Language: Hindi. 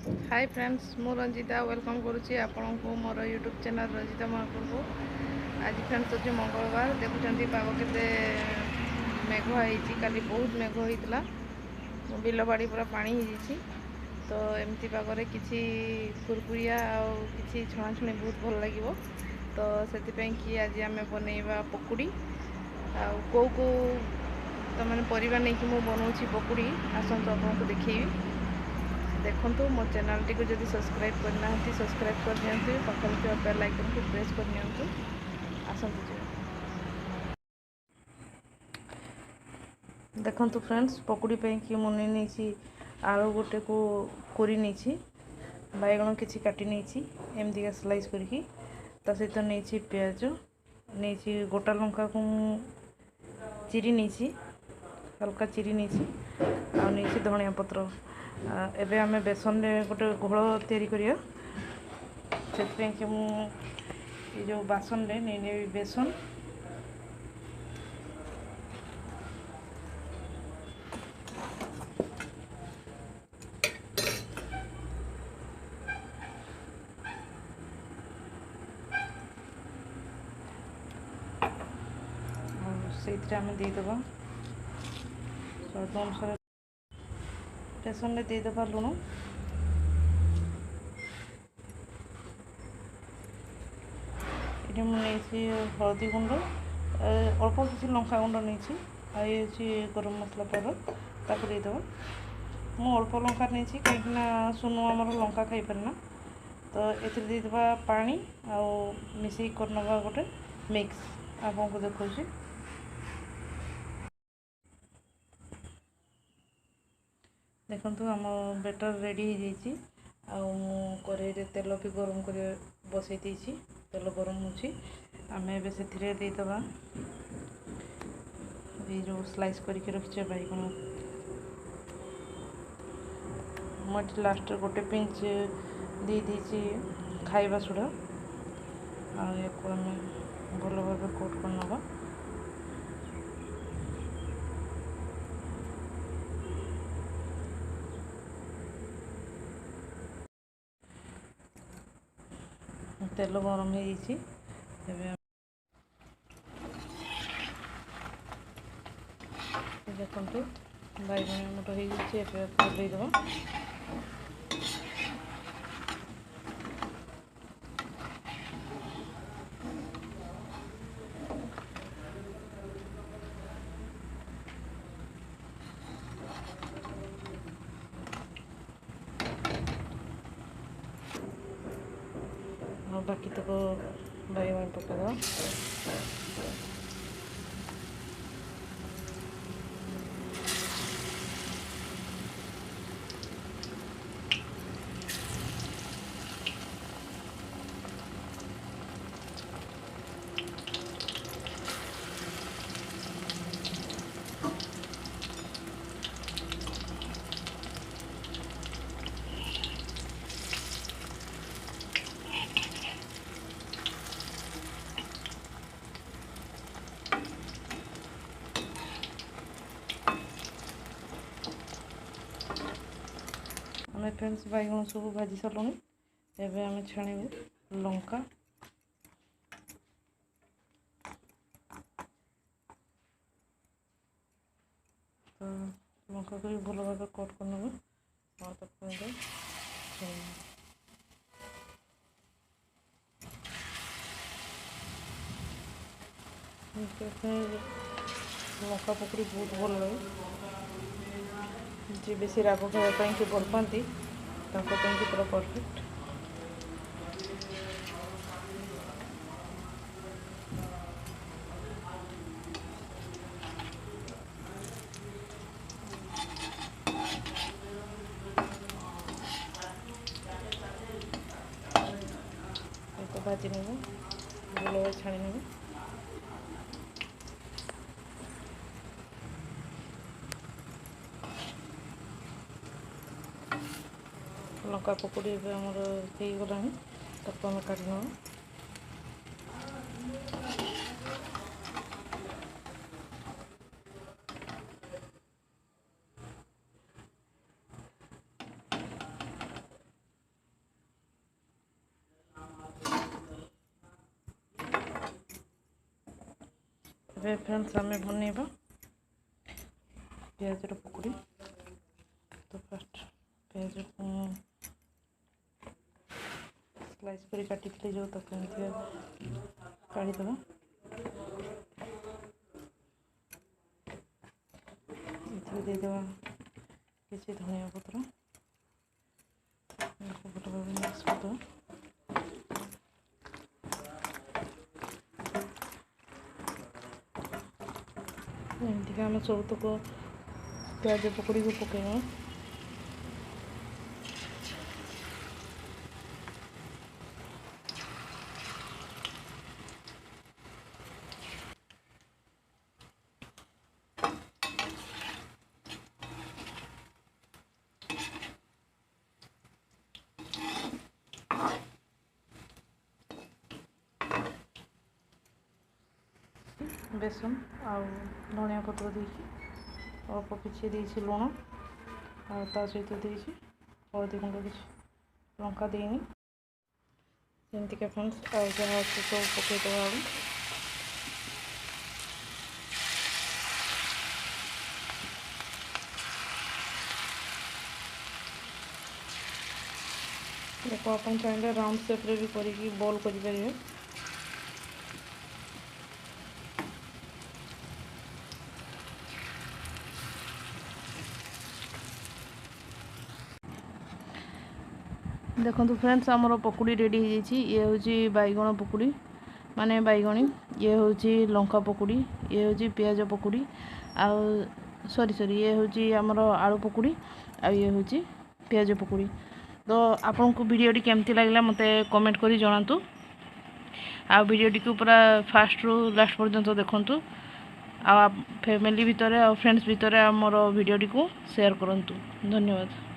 हाय फ्रेंड्स मु रंजिता वेलकम करुच्ची आपण को मोर यूट्यूब चैनल रंजिता महापुर को। आज फ्रेंड्स अच्छे मंगलवार देखुं पाग के मेघ होती काली बहुत मेघ होता बिल बाड़ी पूरा पानी हो तो एमती पागरे किसी कुरकुरिया कि छणाछुणी बहुत भल लगे तो से आज आम बनइबा पकुड़ी कौ कौ तो मैंने परिवार नहीं कि बनाऊँगी पकुड़ी आसतु आपको देखी देखो मो चैनल टी जब सब्सक्राइब करना सब्सक्राइब कर दिखाँ पाखर थे बेल आइकन को प्रेस कर दिखाँ आसतु देखो फ्रेंड्स पकुड़ी कि मुझे नहीं आलू गोटे को कोरी नहीं बैगण किसी काटी नहीं एमती स्लाइस करके सहित नहीं प्याज नहीं गोटा लंका को चिरी नहीं हल्का चिरी नहीं धनिया पत्र एबे आमे बेसन रे गोटे घोल तैयारी करिया से कि ये जो बासन रे नहीं बेसन से आम देदेबा स्वाद अनुसार बेसन रे देदेबा लुण ये मुझे हलदी गुंड अल्प किसी लंका गुंड नहीं आई गरम मसला पाउडर ताको देदेबा मु अल्प लंका नहीं कहीं सुनु आमर लंका खाई पारे ना तो ये देदेबा पानी आउ मिसई करनवा गोटे मिक्स आपको देखा देखो आम बेटर रेडी हो जाइए कड़े तेल भी गरम कर बसई देती तेल गरम होमें से देदेबा ये जो स्लाइस करके रखिए बैगण मुझे लास्ट गोटे पिंच दे देती खाइबा सोडा आपको आम भल भाव कोट कर नवा तेल गरम हो देखो बैगण मोट होदेदेबा और बाकी तक बैगन पकड़ा आम फ्रेंड्स बैगण सब भाजी सारूँ एवं आम छाणु लंका तो लंका को भल भाव कट कर नवा और लंका पकड़ी बहुत भल लगे जी बेसी राग खावाई कि भल पाती पूरा परफेक्ट भाजी नेब भल छाणी नेब लंका पकड़ी आमर हो गला ताको आम काढ़ी नवा फ्रेंड्स आम बनइबा पियाज पकड़ी। तो फर्स्ट पियाज स्लाइस कर काटी जो ताको काढ़ीदे देदेवा किसी धनिया पत्र मिक्स करदेवा। एमती आम सबतक प्याज पकड़ी को पकेगा। बेसन आउ धनिया पत्र देकी अल्प किसी देसी लुण आ सहित देसी हल्दी गुंड किसी लंका देनी सेमतिका फ्रेंड्स आ जहाँ सब पकईदे आलू देखो आप चाहिए राउंड शेप्रे भी करी बॉल करें। देखो फ्रेंड्स आमर पकुड़ी रेडी हो जाइए। ये हूँ बैगण पकुड़ी माने बैगणी, ये हूँ लंका पकुड़ी, ये हूँ पियाज पकुड़ी आ सॉरी ये हूँ आमर आलू पकुड़ी आ ये हूँ पियाज पकुड़ी। तो आपन को वीडियोटी केमती लगला मते कमेंट करी जणातु आ वीडियोटी को पूरा फास्ट रु लास्ट पर्यंत देखंतु आ फैमिली भितर आ फ्रेंड्स भितर आमर वीडियोटी को शेयर करंतु। धन्यवाद।